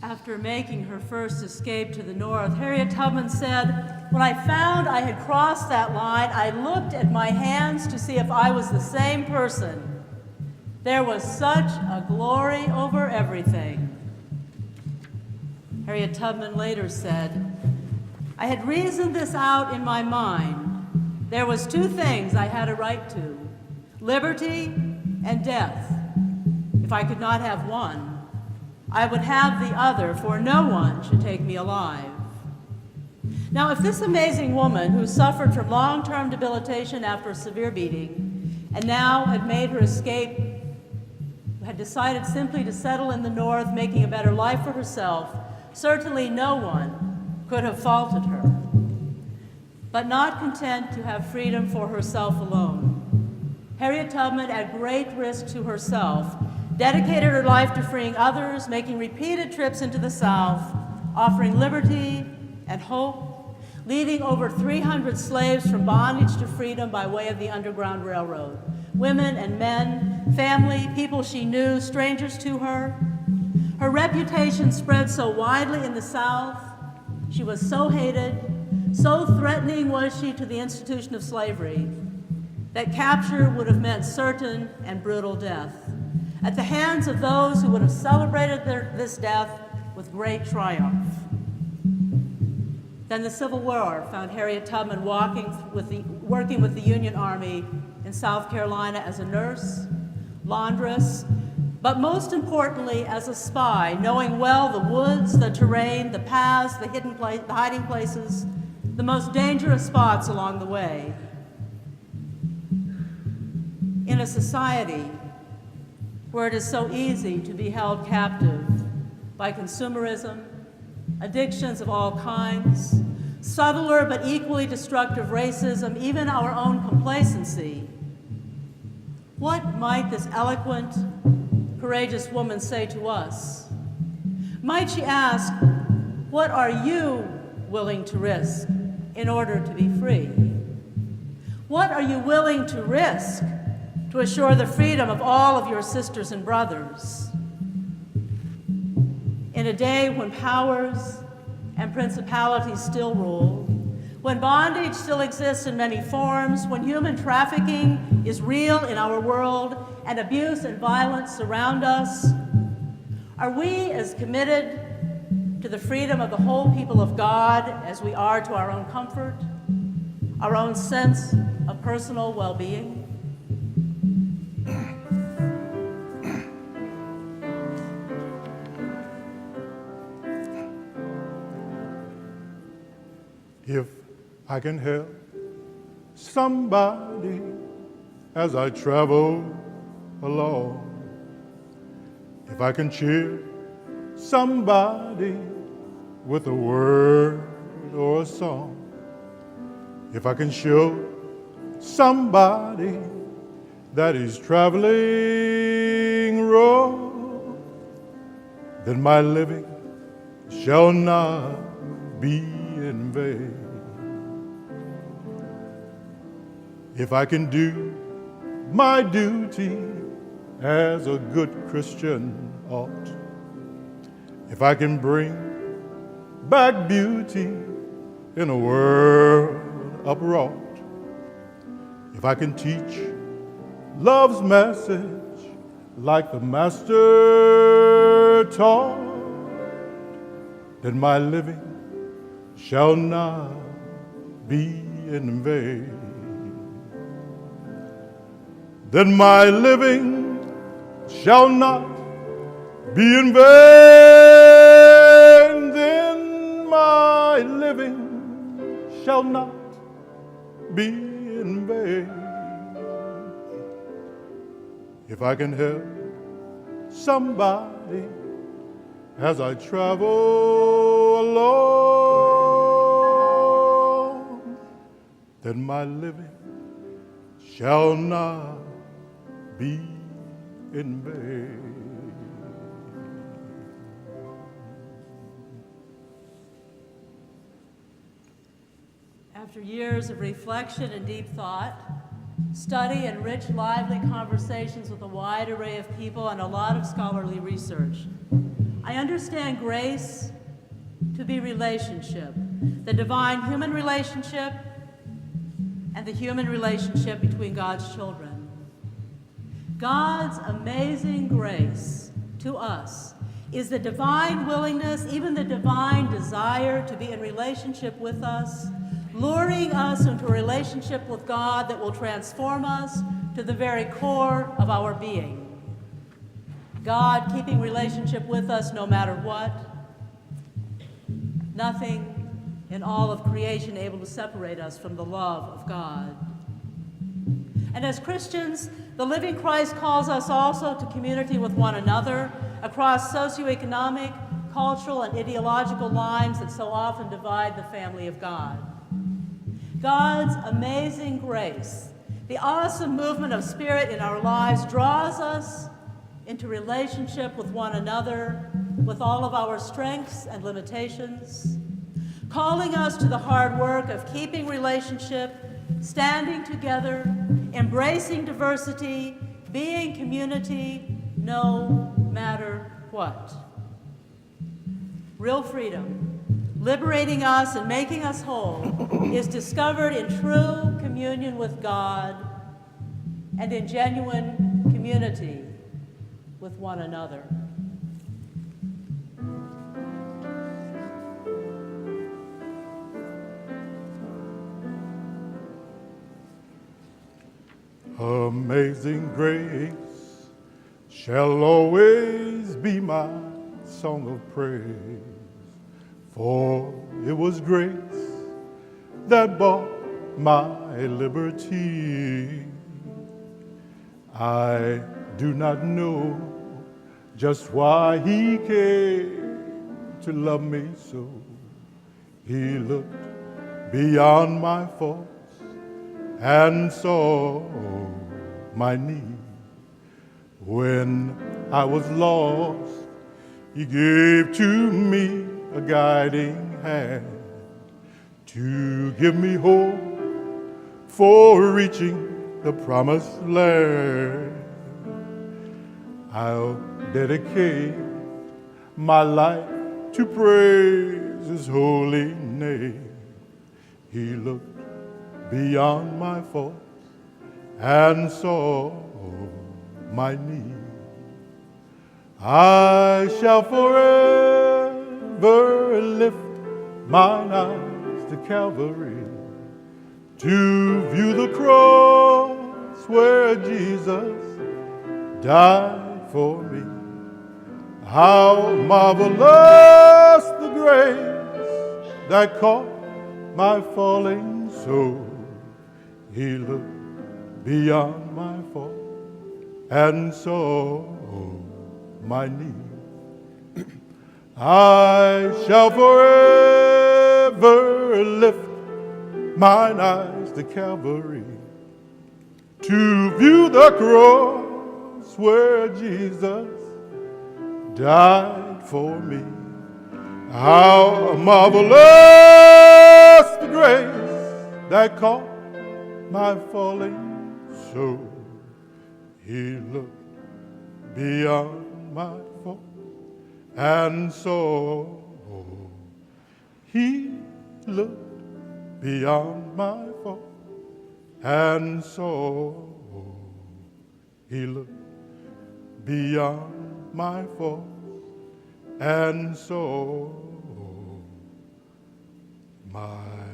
After making her first escape to the north, Harriet Tubman said, "When I found I had crossed that line, I looked at my hands to see if I was the same person. There was such a glory over everything." Harriet Tubman later said, "I had reasoned this out in my mind. There was two things I had a right to, liberty and death. If I could not have one, I would have the other, for no one should take me alive." Now, if this amazing woman, who suffered from long-term debilitation after a severe beating, and now had made her escape, had decided simply to settle in the north, making a better life for herself, certainly no one could have faulted her. But not content to have freedom for herself alone, Harriet Tubman, at great risk to herself, dedicated her life to freeing others, making repeated trips into the South, offering liberty and hope, leading over 300 slaves from bondage to freedom by way of the Underground Railroad. Women and men, family, people she knew, strangers to her. Her reputation spread so widely in the South. She was so hated, so threatening was she to the institution of slavery, that capture would have meant certain and brutal death at the hands of those who would have celebrated this death with great triumph. Then the Civil War found Harriet Tubman working with the Union Army in South Carolina as a nurse, laundress, but most importantly as a spy, knowing well the woods, the terrain, the paths, the hiding places, the most dangerous spots along the way. In a society where it is so easy to be held captive by consumerism, addictions of all kinds, subtler but equally destructive racism, even our own complacency, what might this eloquent, courageous woman say to us? Might she ask, what are you willing to risk in order to be free? What are you willing to risk to assure the freedom of all of your sisters and brothers? In a day when powers and principalities still rule, when bondage still exists in many forms, when human trafficking is real in our world and abuse and violence surround us, are we as committed to the freedom of the whole people of God as we are to our own comfort, our own sense of personal well-being? If I can help somebody as I travel along, if I can cheer somebody with a word or a song, if I can show somebody that he's traveling wrong, then my living shall not be in vain. If I can do my duty as a good Christian ought, if I can bring back beauty in a world upraught, if I can teach love's message like the Master taught, then my living shall not be in vain. Then my living shall not be in vain. Then my living shall not be in vain. If I can help somebody as I travel along, then my living shall not be in vain. After years of reflection and deep thought, study and rich, lively conversations with a wide array of people and a lot of scholarly research, I understand grace to be relationship, the divine human relationship and the human relationship between God's children. God's amazing grace to us is the divine willingness, even the divine desire to be in relationship with us, luring us into a relationship with God that will transform us to the very core of our being. God keeping relationship with us no matter what. Nothing in all of creation able to separate us from the love of God. And as Christians, the living Christ calls us also to community with one another across socioeconomic, cultural, and ideological lines that so often divide the family of God. God's amazing grace, the awesome movement of spirit in our lives, draws us into relationship with one another, with all of our strengths and limitations, calling us to the hard work of keeping relationship, standing together, embracing diversity, being community, no matter what. Real freedom, liberating us and making us whole, is discovered in true communion with God and in genuine community with one another. Amazing grace shall always be my song of praise, for it was grace that bought my liberty. I do not know just why he came to love me so. He looked beyond my faults and saw my need. When I was lost, he gave to me a guiding hand to give me hope for reaching the promised land. I'll dedicate my life to praise his holy name. He looked beyond my faults and saw my need. I shall forever lift mine eyes to Calvary to view the cross where Jesus died for me. How marvelous the grace that caught my falling soul. He looked beyond my fault and saw my need. I shall forever lift mine eyes to Calvary to view the cross where Jesus died for me. How marvelous the grace that caught my falling soul. He looked beyond my fault and saw. He looked beyond my fault and saw. He looked beyond my fault and saw my